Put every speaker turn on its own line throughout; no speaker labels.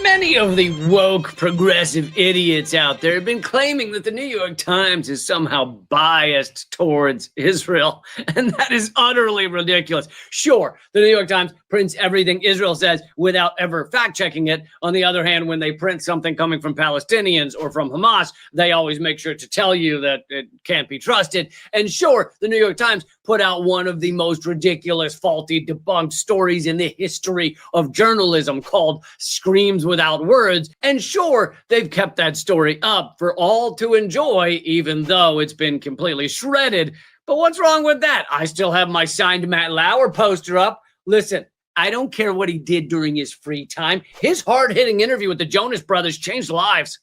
Many of the woke progressive idiots out there have been claiming that the New York Times is somehow biased towards Israel, and that is utterly ridiculous. Sure, the New York Times prints everything Israel says without ever fact-checking it. On the other hand, when they print something coming from Palestinians or from Hamas, they always make sure to tell you that it can't be trusted. And sure, the New York Times put out one of the most ridiculous, faulty, debunked stories in the history of journalism called Screams Without Words. And sure, they've kept that story up for all to enjoy, even though it's been completely shredded. But what's wrong with that? I still have my signed Matt Lauer poster up. Listen, I don't care what he did during his free time. His hard-hitting interview with the Jonas Brothers changed lives.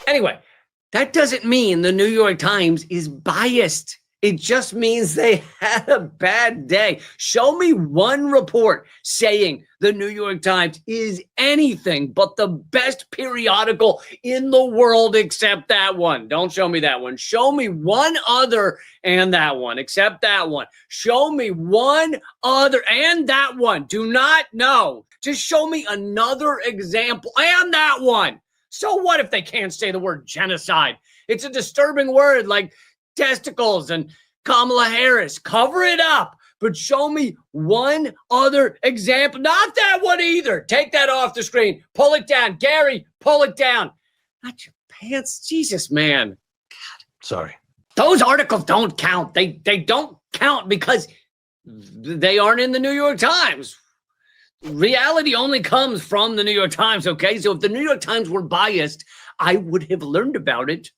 Anyway, that doesn't mean the New York Times is biased. It just means they had a bad day. Show me one report saying the New York Times is anything but the best periodical in the world except that one. Don't show me that one. Show me one other and that one, except that one. Show me one other and that one. Do not know. Just show me another example and that one. So what if they can't say the word genocide? It's a disturbing word like testicles and Kamala Harris. Cover it up, but show me one other example. Not that one either. Take that off the screen. Pull it down. Gary, pull it down. Not your pants. Jesus, man. God.
Sorry.
Those articles don't count. They don't count because they aren't in the New York Times. Reality only comes from the New York Times, okay? So if the New York Times were biased, I would have learned about it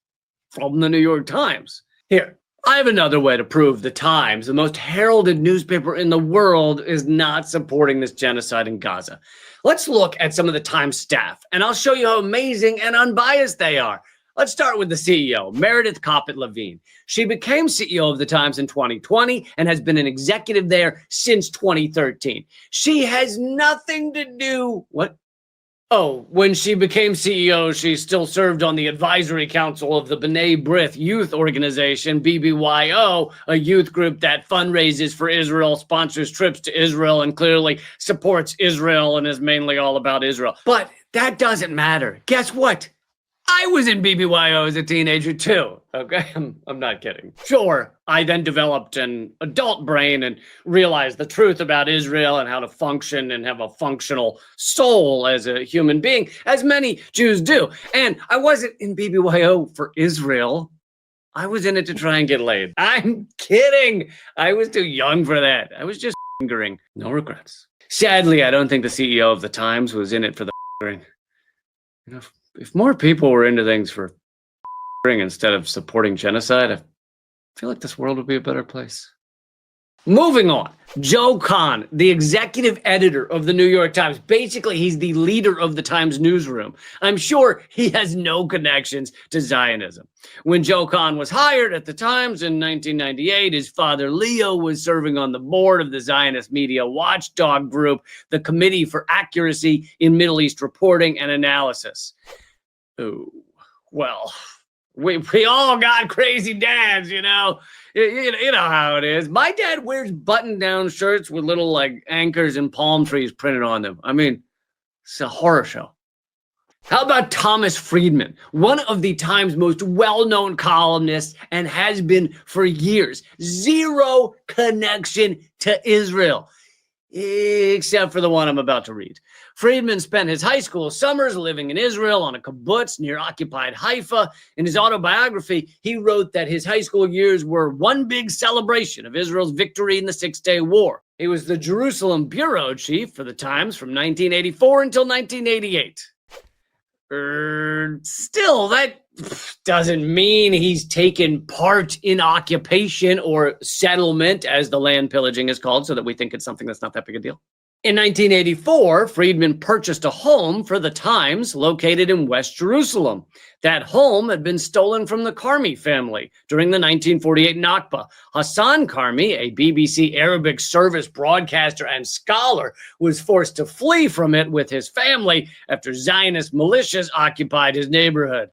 from the New York Times. Here, I have another way to prove the Times, the most heralded newspaper in the world, is not supporting this genocide in Gaza. Let's look at some of the Times staff, and I'll show you how amazing and unbiased they are. Let's start with the CEO, Meredith Kopit Levine. She became CEO of the Times in 2020 and has been an executive there since 2013. She has nothing to do... What? Oh, when she became CEO, she still served on the advisory council of the B'nai B'rith Youth Organization, BBYO, a youth group that fundraises for Israel, sponsors trips to Israel, and clearly supports Israel and is mainly all about Israel. But that doesn't matter. Guess what? I was in BBYO as a teenager too, okay? I'm not kidding. Sure, I then developed an adult brain and realized the truth about Israel and how to function and have a functional soul as a human being, as many Jews do. And I wasn't in BBYO for Israel. I was in it to try and get laid. I'm kidding. I was too young for that. I was just fingering. No regrets. Sadly, I don't think the CEO of the Times was in it for the fingering. You know, if more people were into things for instead of supporting genocide, I feel like this world would be a better place. Moving on, Joe Kahn, the executive editor of the New York Times. Basically, he's the leader of the Times newsroom. I'm sure he has no connections to Zionism. When Joe Kahn was hired at the Times in 1998, his father Leo was serving on the board of the Zionist media watchdog group, the Committee for Accuracy in Middle East Reporting and Analysis. Oh, well, we all got crazy dads, you know. You know how it is. My dad wears button-down shirts with little, like, anchors and palm trees printed on them. I mean, it's a horror show. How about Thomas Friedman, one of the Times' most well-known columnists and has been for years? Zero connection to Israel, except for the one I'm about to read. Friedman spent his high school summers living in Israel on a kibbutz near occupied Haifa. In his autobiography, he wrote that his high school years were one big celebration of Israel's victory in the Six-Day War. He was the Jerusalem bureau chief for the Times from 1984 until 1988. Still, that doesn't mean he's taken part in occupation or settlement, as the land pillaging is called, so that we think it's something that's not that big a deal. In 1984, Friedman purchased a home for the Times located in West Jerusalem. That home had been stolen from the Karmi family during the 1948 Nakba. Hassan Karmi, a BBC Arabic service broadcaster and scholar, was forced to flee from it with his family after Zionist militias occupied his neighborhood.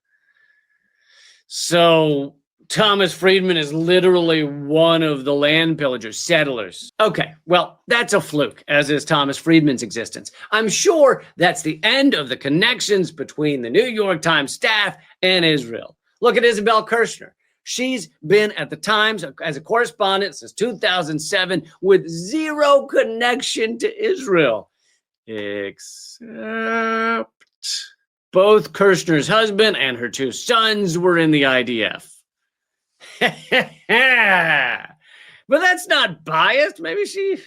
So Thomas Friedman is literally one of the land pillagers, settlers. Okay, well, that's a fluke, as is Thomas Friedman's existence. I'm sure that's the end of the connections between the New York Times staff and Israel. Look at Isabel Kirshner. She's been at the Times as a correspondent since 2007 with zero connection to Israel, except both Kirshner's husband and her 2 sons were in the IDF. But that's not biased. Maybe she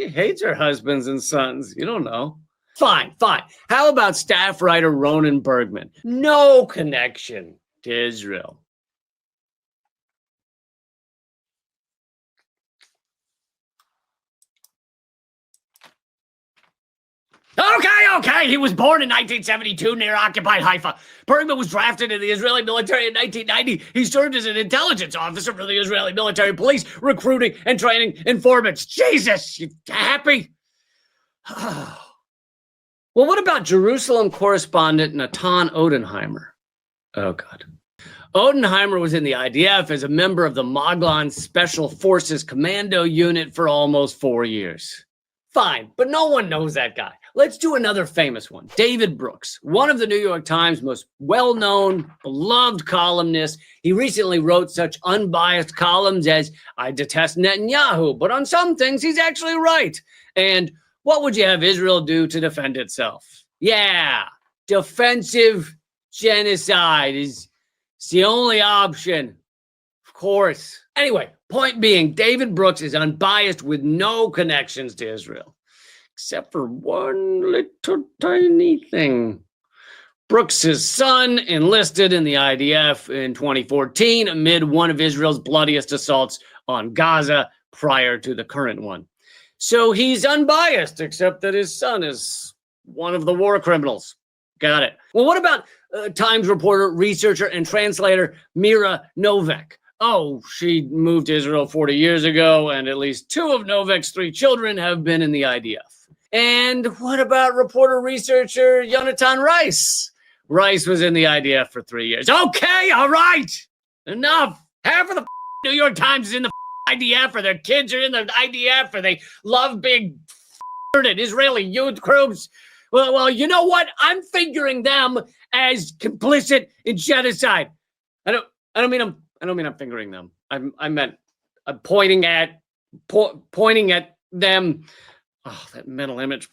hates her husbands and sons. You don't know. Fine. How about staff writer Ronan Bergman? No connection to Israel. Okay. He was born in 1972 near occupied Haifa. Bergman was drafted in the Israeli military in 1990. He served as an intelligence officer for the Israeli military police, recruiting and training informants. Jesus, you happy? Well, what about Jerusalem correspondent Natan Odenheimer? Oh, God. Odenheimer was in the IDF as a member of the Maglan Special Forces Commando Unit for almost 4 years. Fine, but no one knows that guy. Let's do another famous one. David Brooks, one of the New York Times' most well-known, beloved columnists. He recently wrote such unbiased columns as, "I detest Netanyahu, but on some things he's actually right." And "What would you have Israel do to defend itself?" Yeah, defensive genocide is the only option. Of course. Anyway, point being, David Brooks is unbiased with no connections to Israel, except for one little tiny thing. Brooks's son enlisted in the IDF in 2014 amid one of Israel's bloodiest assaults on Gaza prior to the current one. So he's unbiased, except that his son is one of the war criminals. Got it. Well, what about Times reporter, researcher, and translator Mira Novak? Oh, she moved to Israel 40 years ago, and at least 2 of Novak's 3 children have been in the IDF. And what about reporter, researcher Yonatan Rice? Rice was in the IDF for 3 years. Okay, all right. Enough. Half of the New York Times is in the IDF, or their kids are in the IDF, or they love being at Israeli youth groups. Well, you know what? I'm figuring them as complicit in genocide. I don't mean I'm fingering them. I meant I'm pointing at them. Oh, that mental image.